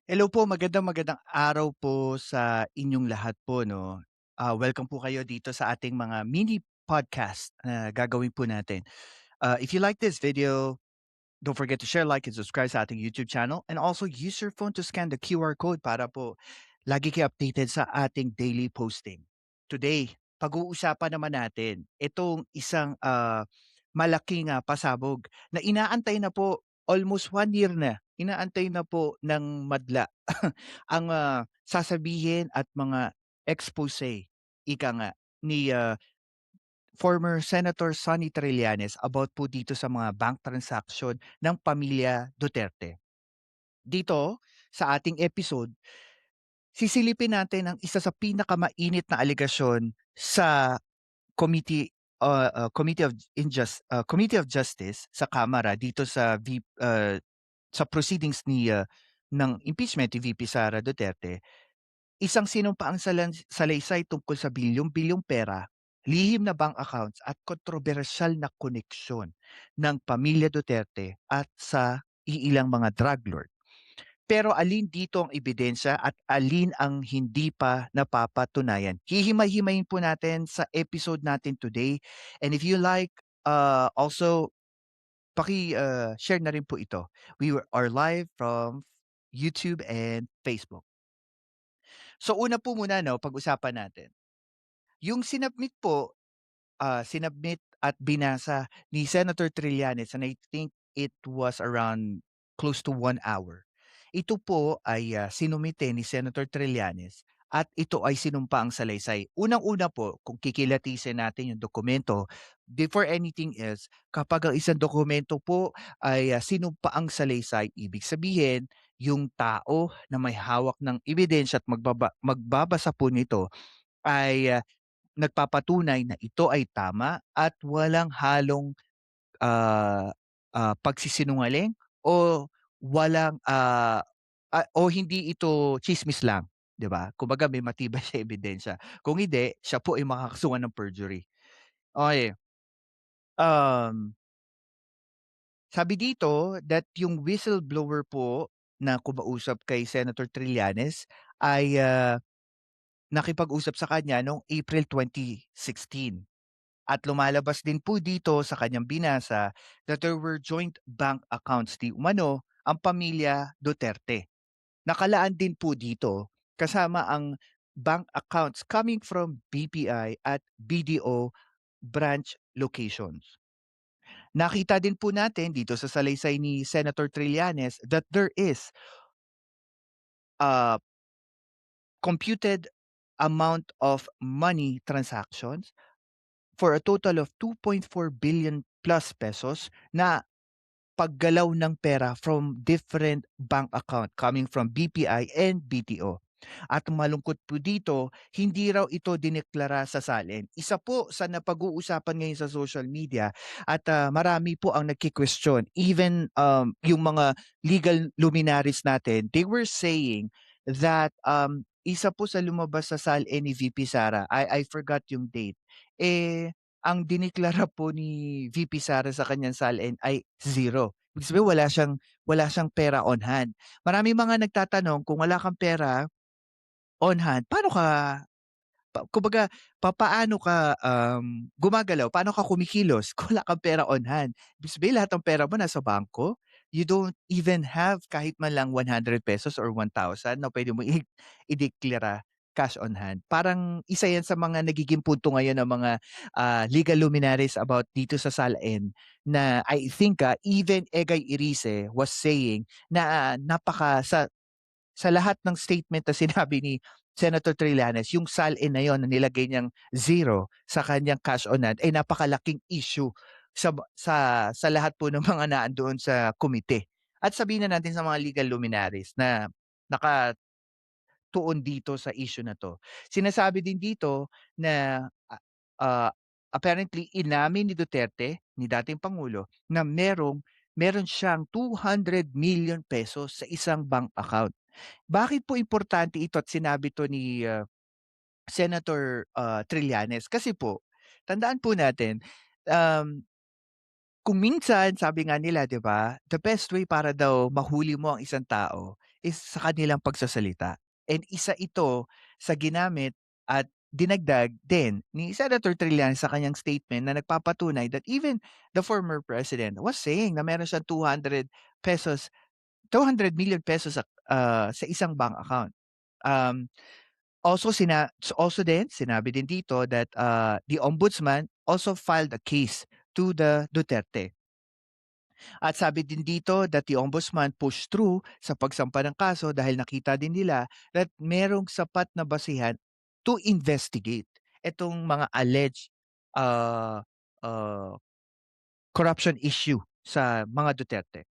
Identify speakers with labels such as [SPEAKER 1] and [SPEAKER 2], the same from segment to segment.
[SPEAKER 1] Hello po, magandang araw po sa inyong lahat po 'no. Welcome po kayo dito sa ating mga mini podcast na gagawin po natin. If you like this video, don't forget to share, like, and subscribe sa ating YouTube channel and also use your phone to scan the QR code para po lagi kayo updated sa ating daily posting. Today, pag-uusapan naman natin itong isang, malaking, pasabog na inaantay na po, almost 1 year na, inaantay na po ng madla ang, sasabihin at mga expose, ika nga, ni, former Senator Sonny Trillanes about po dito sa mga bank transaction ng pamilya Duterte. Dito, sa ating episode, sisilipin natin ang isa sa pinakamainit na alegasyon sa Committee, Committee of Justice sa Kamara dito sa proceedings ng impeachment ni VP Sara Duterte. Isang sinumpaang salaysay tungkol sa bilyong-bilyong pera, lihim na bank accounts at kontrobersyal na koneksyon ng pamilya Duterte at sa iilang mga drug lord. Pero alin dito ang ebidensya at alin ang hindi pa napapatunayan? Hihimay-himayin po natin sa episode natin today. And if you like, also share na rin po ito. Are live from YouTube and Facebook. So una po muna 'no, pag-usapan natin. Yung sinubmit at binasa ni Senator Trillanes, and I think it was around close to 1 hour. Ito po ay, sinumite ni Senator Trillanes at ito ay sinumpaang salaysay. Unang-una po, kung kikilatisin natin yung dokumento, before anything else, kapag ang isang dokumento po ay, sinumpaang salaysay, ibig sabihin yung tao na may hawak ng ebidensya at magbabasa po nito ay, nagpapatunay na ito ay tama at walang halong, ah, pagsisinungaling o walang, o hindi ito tsismis lang, 'di ba? Kumbaga may matibay na ebidensya. Kung hindi, siya po ay makakasuhan ng perjury. Okey, um, sabi dito that yung whistleblower po na kumausap kay Senator Trillanes ay, nakipag-usap sa kanya noong April 2016. At lumalabas din po dito sa kanyang binasa that there were joint bank accounts di umano ang pamilya Duterte. Nakalaan din po dito kasama ang bank accounts coming from BPI at BDO branch locations. Nakita din po natin dito sa salaysay ni Senator Trillanes that there is a computed amount of money transactions for a total of 2.4 billion plus pesos na paggalaw ng pera from different bank account coming from BPI and BTO. At malungkot po dito, hindi raw ito dineklara sa salin. Isa po sa napag-uusapan ngayon sa social media at marami po ang nagki-question. Even yung mga legal luminaries natin, they were saying that isa po sa lumabas sa salin ni VP Sara, I forgot yung date, ang dineklara po ni VP Sara sa kanyang salin ay zero. Ibig sabihin wala siyang pera on hand. Maraming mga nagtatanong kung wala kang pera on hand, paano ka kumbaga papaano ka, gumagalaw, paano ka kumikilos kung wala kang pera on hand? Ibig sabihin lahat ng pera mo nasa bangko, you don't even have kahit man lang ₱100 or 1,000 na puwede mo ideklara cash on hand. Parang isa 'yan sa mga nagiging punto ngayon ng mga, legal luminaries about dito sa salain na I think, even Egay Irice was saying na sa lahat ng statement na sinabi ni Senator Trillanes, yung salin na yun na nilagay niyang zero sa kanyang cash on hand ay napakalaking issue sa lahat po ng mga nandoon sa komite. At sabihin na natin sa mga legal luminaries na nakatuon dito sa issue na 'to. Sinasabi din dito na, ah, apparently inamin ni Duterte, ni dating pangulo, na meron siyang ₱200 million sa isang bank account. Bakit po importante ito at sinabi 'to ni, Senator, Trillanes? Kasi po, tandaan po natin, um, kung minsan sabi nga nila 'di ba, the best way para daw mahuli mo ang isang tao is sa kanilang pagsasalita. And isa ito sa ginamit at dinagdag din ni Senator Trillanes sa kanyang statement na nagpapatunay that even the former president was saying na meron siyang pesos, 200 million pesos sa isang bank account. Um, also din sinabi din dito that the ombudsman also filed a case to the Duterte. At sabi din dito that the ombudsman pushed through sa pagsampa ng kaso dahil nakita din nila that merong sapat na basihan to investigate itong mga alleged uh, uh, corruption issue sa mga Duterte.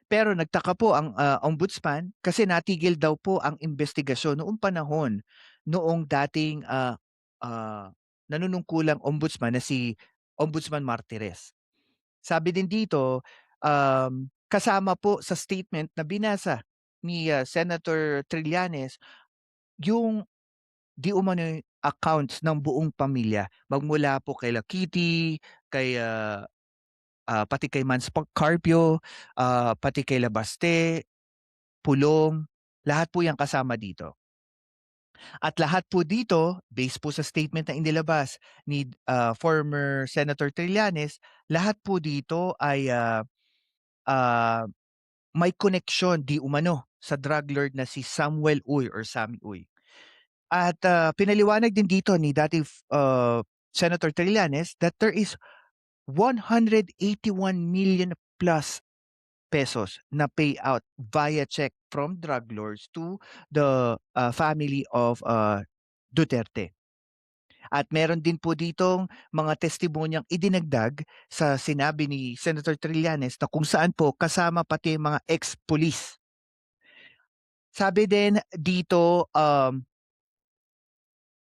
[SPEAKER 1] Pero nagtaka po ang ombudsman kasi natigil daw po ang investigasyon noong panahon noong dating nanunungkulang ombudsman na si Ombudsman Martires. Sabi din dito, kasama po sa statement na binasa ni Senator Trillanes yung di umano'y accounts ng buong pamilya, magmula po kay Kitty, kay pati kay Carpio, pati kay Labaste, Pulong, lahat po 'yang kasama dito. At lahat po dito, based po sa statement na inilabas ni former Senator Trillanes, lahat po dito ay ah, may koneksyon di umano sa drug lord na si Samuel Uy or Sammy Uy. At pinaliwanag din dito ni dating Senator Trillanes that there is 181 million plus pesos na payout via check from drug lords to the family of Duterte. At meron din po ditong mga testimonyang idinagdag sa sinabi ni Senator Trillanes na kung saan po kasama pati mga ex-police. Sabi din dito,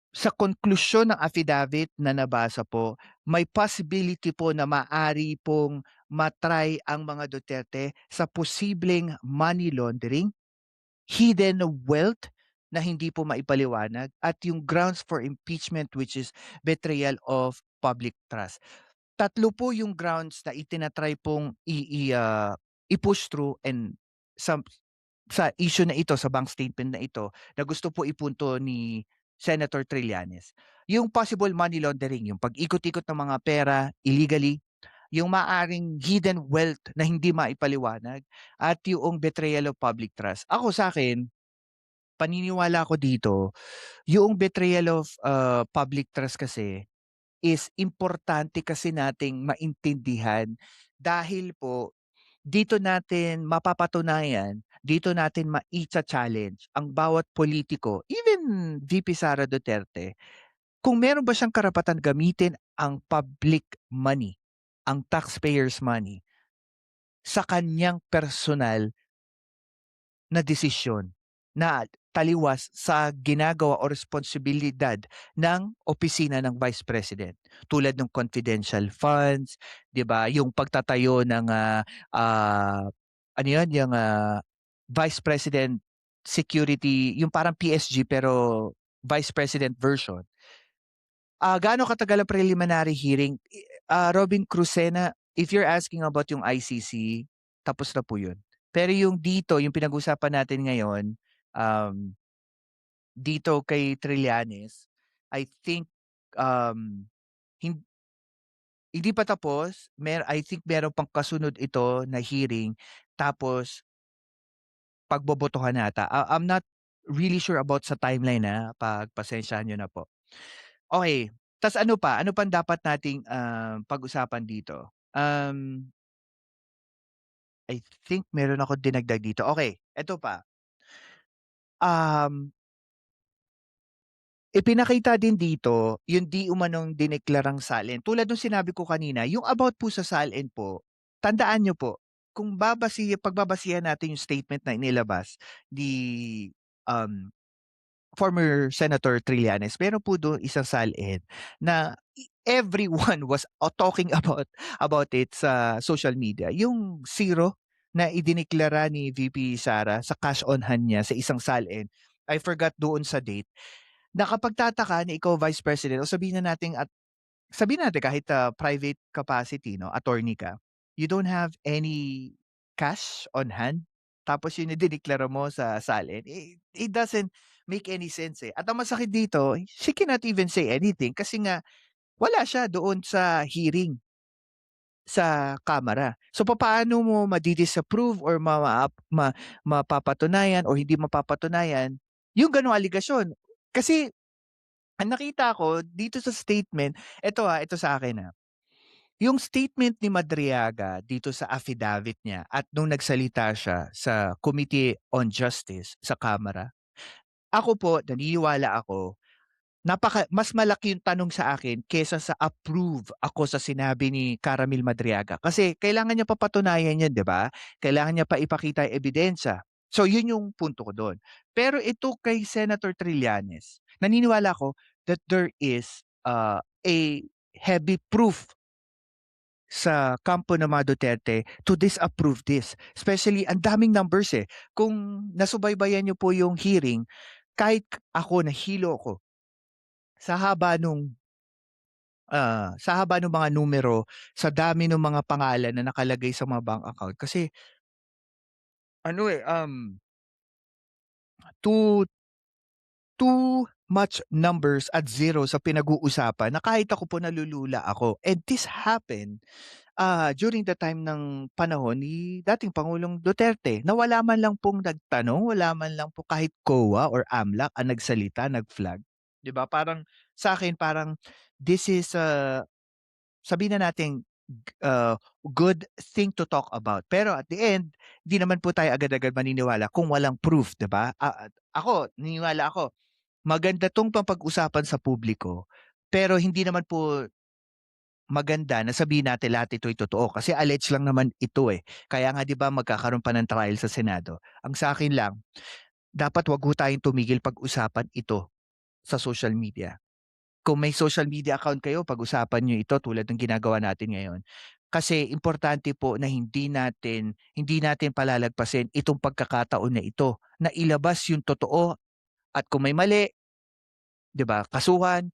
[SPEAKER 1] sa konklusyon ng affidavit na nabasa po, may possibility po na maaari pong matry ang mga Duterte sa posibleng money laundering, hidden wealth na hindi po maipaliwanag, at yung grounds for impeachment which is betrayal of public trust. Tatlo po yung grounds na itinatry pong i-push through and sa issue na ito, sa bank statement na ito, na gusto po ipunto ni Senator Trillanes. Yung possible money laundering, yung pag-ikot-ikot ng mga pera illegally, yung maaring hidden wealth na hindi maipaliwanag, at yung betrayal of public trust. Ako sa akin, paniniwala ko dito, yung betrayal of public trust kasi is importante kasi nating maintindihan dahil po dito natin mapapatunayan, dito natin challenge ang bawat politiko, even VP Sara Duterte, kung meron ba siyang karapatan gamitin ang public money, ang taxpayers' money, sa kanyang personal na desisyon na taliwas sa ginagawa o responsibilidad ng opisina ng Vice President. Tulad ng confidential funds, 'di ba? Yung pagtatayo ng ano 'yun, yung Vice President Security, yung parang PSG pero Vice President version. Gaano katagal ang preliminary hearing? Robin Crucena, if you're asking about yung ICC, tapos na po 'yun. Pero yung dito, yung pinag-usapan natin ngayon, um, dito kay Trillanes, I think, um, hin hindi pa tapos. I think meron pang kasunod ito na hearing, tapos pagbobotohan nata. I'm not really sure about sa timeline, pagpasensyahan niyo na po. Okay, ta's ano pa? Ano pang dapat nating pag-usapan dito? I think meron akong dinagdag dito. Okay, eto pa. Um Ipinakita din dito yung di umanong dineklarang salin. Tulad nung sinabi ko kanina, yung about po sa salin po, tandaan niyo po, kung pagbabasihan natin yung statement na inilabas ni um, former Senator Trillanes, meron po doon isang salin na everyone was talking about it sa social media. Yung zero na idineklara ni VP Sara sa cash on hand niya sa isang salin. I forgot doon sa date. Nakapagtataka na ikaw vice president o sabihin natin kahit private capacity 'no, attorney ka, you don't have any cash on hand tapos yun yung dineklara mo sa salin, it doesn't make any sense, eh. At ang masakit dito, she cannot even say anything kasi nga wala siya doon sa hearing sa kamara. So papaano mo madi-disapprove or mapapatunayan o hindi mapapatunayan yung gano'ng aligasyon? Kasi ang nakita ko dito sa statement, ito sa akin, yung statement ni Madriaga dito sa affidavit niya at nung nagsalita siya sa Committee on Justice sa Kamara, ako po naniniwala ako, mas malaki yung tanong sa akin kaysa sa approve ako sa sinabi ni Caramel Madriaga. Kasi kailangan niya pa patunayan 'yan, 'di ba? Kailangan niya pa ipakita yung ebidensya. So, yun yung punto ko do'n. Pero ito kay Senator Trillanes, naniniwala ako that there is, a heavy proof sa kampo ng mga Duterte to disapprove this. Especially ang daming numbers, eh. Kung nasubaybayan niyo po yung hearing, kahit ako nahilo ako sa haba nung, sa haba nung mga numero, sa dami nung mga pangalan na nakalagay sa mga bank account kasi ano, too too much numbers at zero sa pinag-uusapan na kahit ako po nalulula ako. And this happened, during the time ng panahon ni dating Pangulong Duterte na wala man lang pong nagtanong, wala man lang po kahit COA or AMLAC ang nagsalita, nag-flag, 'di ba? Parang sa'kin parang this is, sabihin na nating, good thing to talk about. Pero at the end, 'di naman po tayo agad-agad maniniwala kung walang proof, 'di ba? At ako, naniniwala ako, maganda 'tong mapag-usapan sa publiko, pero hindi naman po maganda na sabihin natin lahat ito'y totoo kasi alleged lang naman ito, eh. Kaya nga 'di ba magkakaroon pa ng trial sa Senado. Ang sa akin lang, dapat 'wag ho tayong tumigil pag-usapan ito sa social media. Kung may social media account kayo, pag-usapan niyo ito tulad ng ginagawa natin ngayon. Kasi importante po na hindi natin palalagpasin itong pagkakataon na ito, na ilabas yung totoo at kung may mali, 'di ba, kasuhan.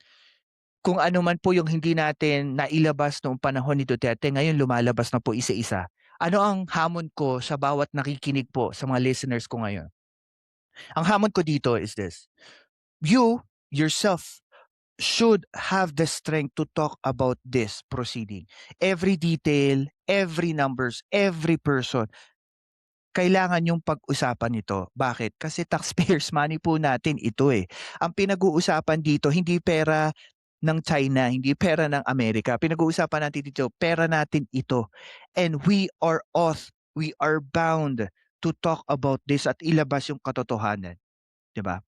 [SPEAKER 1] Kung ano man po yung hindi natin nailabas noong panahon ni Duterte, ngayon lumalabas na po isa-isa. Ano ang hamon ko sa bawat nakikinig po sa mga listeners ko ngayon? Ang hamon ko dito is this: you yourself should have the strength to talk about this proceeding. Every detail, every numbers, every person, kailangan yung pag-usapan ito. Bakit? Kasi taxpayers money po natin ito, eh. Ang pinag-uusapan dito hindi pera ng China, hindi pera ng Amerika. Pinag-uusapan natin dito, pera natin ito. And we are bound to talk about this at ilabas yung katotohanan, 'di ba?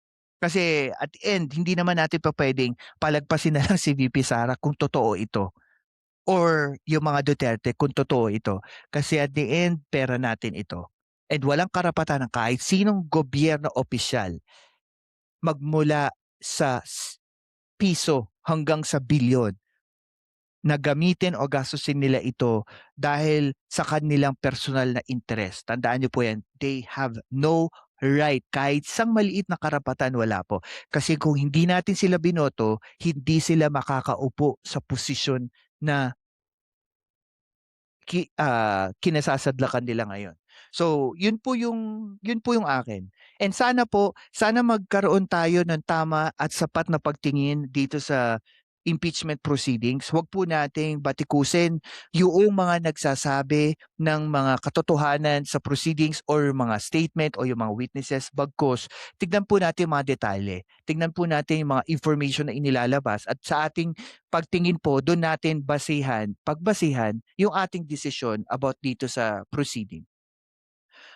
[SPEAKER 1] Kasi at the end, hindi naman natin pupuwedeng palagpasin na lang si VP Sara kung totoo ito or yung mga Duterte kung totoo ito. Kasi at the end, pera natin ito. And walang karapatan ng kahit sinong gobyerno opisyal magmula sa piso hanggang sa bilyon na gamitin o gastusin nila ito dahil sa kanilang personal na interes. Tandaan niyo po yan, they have no right. Kahit isang maliit na karapatan, wala po. Kasi kung hindi natin sila binoto, hindi sila makakaupo sa posisyon na kinasasadlakan nila ngayon. So, yun po yung akin. And sana magkaroon tayo ng tama at sapat na pagtingin dito sa impeachment proceedings. Huwag po nating batikusin yung mga nagsasabi ng mga katotohanan sa proceedings or mga statement o yung mga witnesses. Bagkus, tignan po natin yung mga detalye. Tignan po natin yung mga information na inilalabas at sa ating pagtingin po do'n natin pagbasihan yung ating desisyon about dito sa proceeding.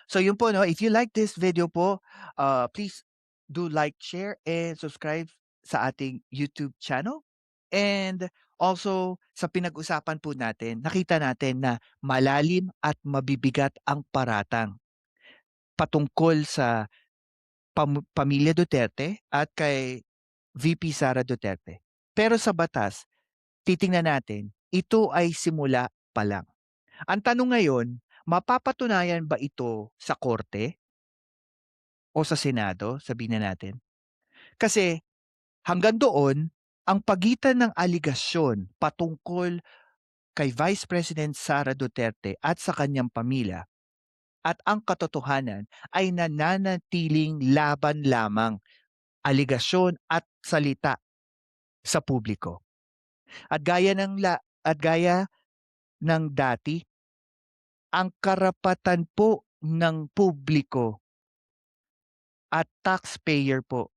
[SPEAKER 1] So yun po 'no, if you like this video po, please do like, share, and subscribe sa ating YouTube channel. And also sa pinag-usapan po natin, nakita natin na malalim at mabibigat ang paratang patungkol sa pamilya Duterte at kay VP Sara Duterte. Pero sa batas, titingnan natin, ito ay simula pa lang. Ang tanong ngayon, mapapatunayan ba ito sa korte o sa Senado, sabihin na natin? Kasi hanggang doon, ang pagitan ng aligasyon patungkol kay Vice President Sara Duterte at sa kanyang pamilya at ang katotohanan ay nananatiling laban lamang, aligasyon at salita sa publiko. At gaya ng dati, ang karapatan po ng publiko at taxpayer po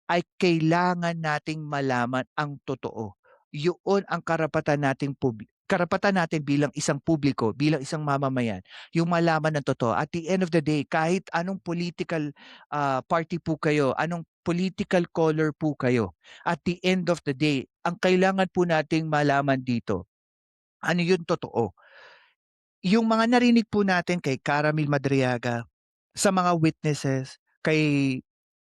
[SPEAKER 1] ay kailangan nating malaman ang totoo. Yun ang karapatan natin bilang isang publiko, bilang isang mamamayan, yung malaman ng totoo. At the end of the day, kahit anong political party po kayo, anong political color po kayo, at the end of the day, ang kailangan po nating malaman dito, ano yung totoo. Yung mga narinig po natin kay Caramel Madriaga, sa mga witnesses, kay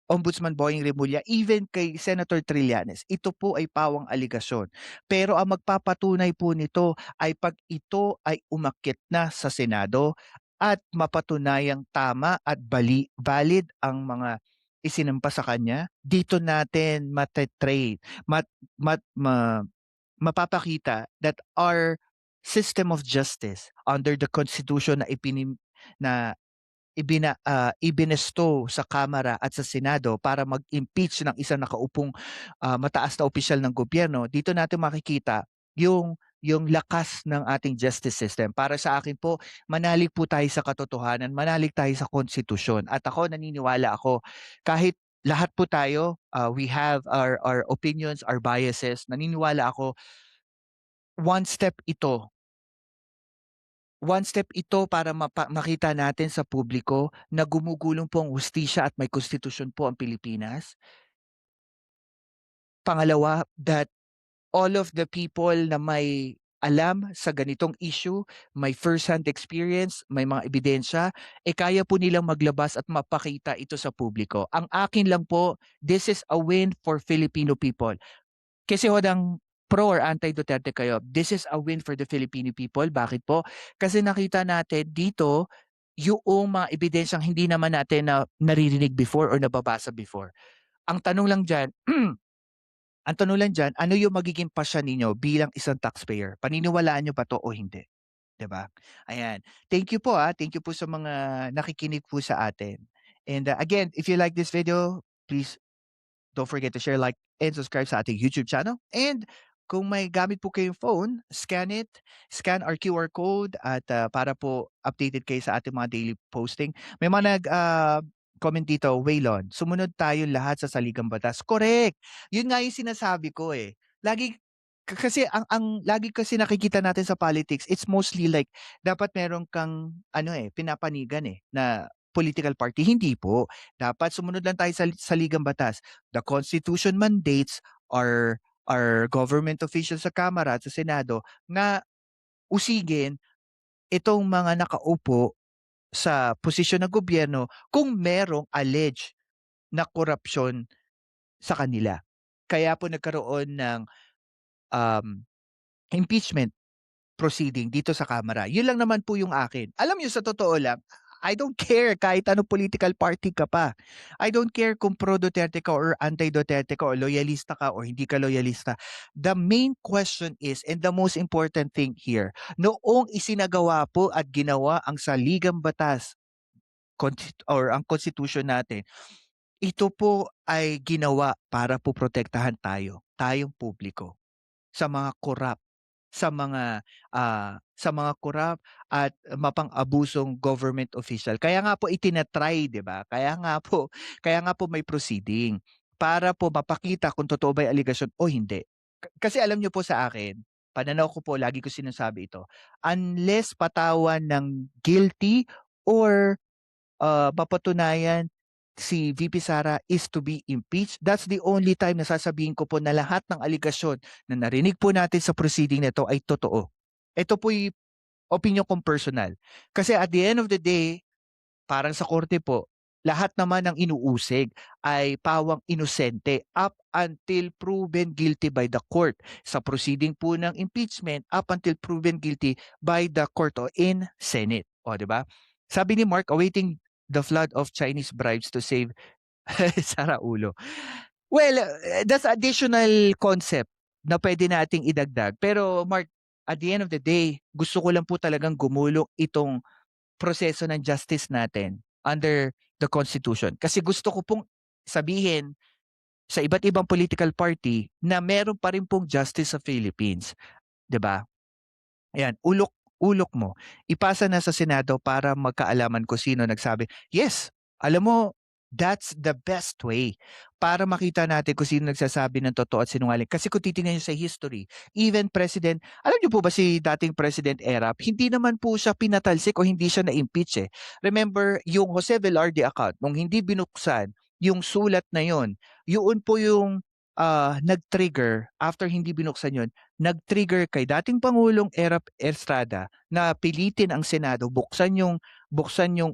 [SPEAKER 1] Ombudsman Boying Remulla, even kay Senator Trillanes, ito po ay pawang aligasyon. Pero ang magpapatunay po nito ay 'pag ito ay umakyat na sa Senado at mapatunayang tama at valid ang mga isinampa sa kanya, dito natin mat mat ma mapapakita that our system of justice under the Constitution na ibinesto sa Kamara at sa Senado para mag-impeach ng isang nakaupong mataas na opisyal ng gobyerno, dito natin makikita yung lakas ng ating justice system. Para sa akin po, manalig po tayo sa katotohanan, manalig tayo sa konstitusyon. At ako, naniniwala ako, kahit lahat po tayo, we have our opinions, our biases, naniniwala ako, one step ito One step ito para makita natin sa publiko na gumugulong po ang hustisya at may konstitusyon po ang Pilipinas. Pangalawa, that all of the people na may alam sa ganitong issue, may first-hand experience, may mga ebidensya, kaya po nilang maglabas at mapakita ito sa publiko. Ang akin lang po, this is a win for Filipino people. Kasi hodang pro or anti-Duterte kayo, this is a win for the Filipino people. Bakit po? Kasi nakita natin dito yung mga ebidensyang hindi naman natin na naririnig before or nababasa before. Ang tanong lang dyan, ang tanong lang dyan, ano yung magiging pasya ninyo bilang isang taxpayer? Paniniwalaan nyo ba to o hindi? 'Di ba? Ayan. Thank you po, thank you po sa mga nakikinig po sa atin. And again, if you like this video, please don't forget to share, like, and subscribe sa ating YouTube channel. And kung may gamit po kayong phone, scan our QR code at para po updated kayo sa ating mga daily posting. May mga comment dito, Waylon, sumunod tayo lahat sa saligang batas. Correct. Yun nga yung sinasabi ko eh. Kasi ang lagi kasi nakikita natin sa politics, it's mostly like dapat meron kang pinapanigan na political party. Hindi po. Dapat sumunod lang tayo sa saligang batas. The Constitution mandates our government officials sa Kamara at sa Senado na usigin itong mga nakaupo sa posisyon ng gobyerno kung merong alleged na korupsyon sa kanila. Kaya po nagkaroon ng um, impeachment proceeding dito sa Kamara. Yun lang naman po yung akin. Alam niyo, sa totoo lang, I don't care kahit ano political party ka pa. I don't care kung pro-Duterte ka or anti-Duterte ka or loyalista ka or hindi ka loyalista. The main question is, and the most important thing here, noong isinagawa po at ginawa ang saligang batas or ang constitution natin, ito po ay ginawa para po protektahan tayong publiko sa mga korap, sa mga korap at mapang-abusong government official. Kaya nga po itina-try, 'di ba? Kaya nga po may proceeding para po mapakita kung totoo ba 'yung allegation o hindi. Kasi alam niyo po sa akin, pananaw ko po, lagi ko sinasabi ito, unless patawan ng guilty or mapatunayan si VP Sara is to be impeached, that's the only time na sasabihin ko po na lahat ng aligasyon na narinig po natin sa proceeding na ito ay totoo. Ito po'y opinion kong personal. Kasi at the end of the day, parang sa korte po, lahat naman ng inuusig ay pawang inosente up until proven guilty by the court. Sa proceeding po ng impeachment, up until proven guilty by the court o in Senate. O, di ba? Sabi ni Mark, awaiting the flood of Chinese bribes to save Sara Ulo. Well, that's additional concept na pwede nating idagdag. Pero Mark, at the end of the day, gusto ko lang po talagang gumulong itong proseso ng justice natin under the Constitution. Kasi gusto ko pong sabihin sa iba't ibang political party na meron pa rin pong justice sa Philippines, 'di ba? Ayan, ulok mo. Ipasa na sa Senado para magkaalaman kung sino nagsabi. Yes, alam mo, that's the best way para makita natin kung sino nagsasabi ng totoo at sinungaling. Kasi kung titingnan niyo sa history, even President, alam niyo po ba si dating President Erap, hindi naman po siya pinatalsik o hindi siya na-impeach eh. Remember, yung Jose Velarde account, nung hindi binuksan yung sulat na yon, yun po yung nag-trigger after hindi binuksan yon, nag-trigger kay dating Pangulong Erap Estrada na pilitin ang Senado buksan yung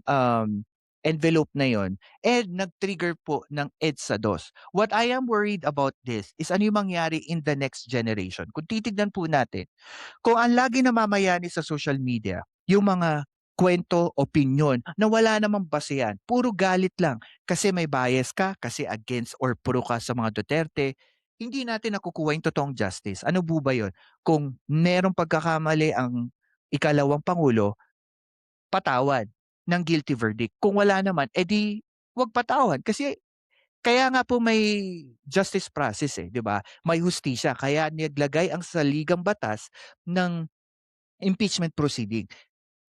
[SPEAKER 1] envelope na yon, and nag-trigger po ng EDSA 2. What I am worried about this is ano yung mangyari in the next generation. Kung titignan po natin, kung ang lagi namamayani sa social media, yung mga kwento, opinyon na wala namang basehan, puro galit lang kasi may bias ka, kasi against or pro ka sa mga Duterte, hindi natin nakukuha yung totoong justice. Ano po ba yun? Kung merong pagkakamali ang ikalawang Pangulo, patawad ng guilty verdict. Kung wala naman, edi wag patawad. Kasi kaya nga po may justice process eh, 'di ba? May hustisya. Kaya naglagay ang saligang batas ng impeachment proceeding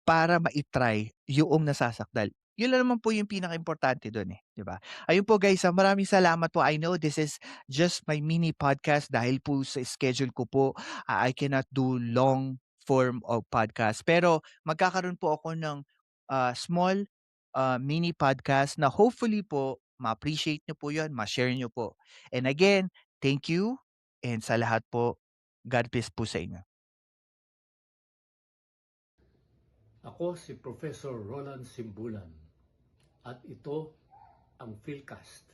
[SPEAKER 1] para mai-try yoong nasasakdal. Yun lang naman po yung pinakaimportante dun eh, 'di ba? Ayun po guys, maraming salamat po. I know this is just my mini podcast dahil po sa schedule ko po, I cannot do long form of podcast. Pero magkakaroon po ako ng small mini podcast na hopefully po ma-appreciate nyo po yun, ma-share nyo po. And again, thank you, and sa lahat po, God bless po sa inyo.
[SPEAKER 2] Ako si Professor Roland Simbulan at ito ang Philcast,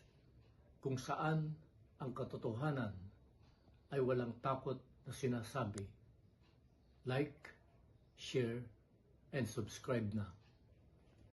[SPEAKER 2] kung saan ang katotohanan ay walang takot na sinasabi. Like, share, and subscribe na.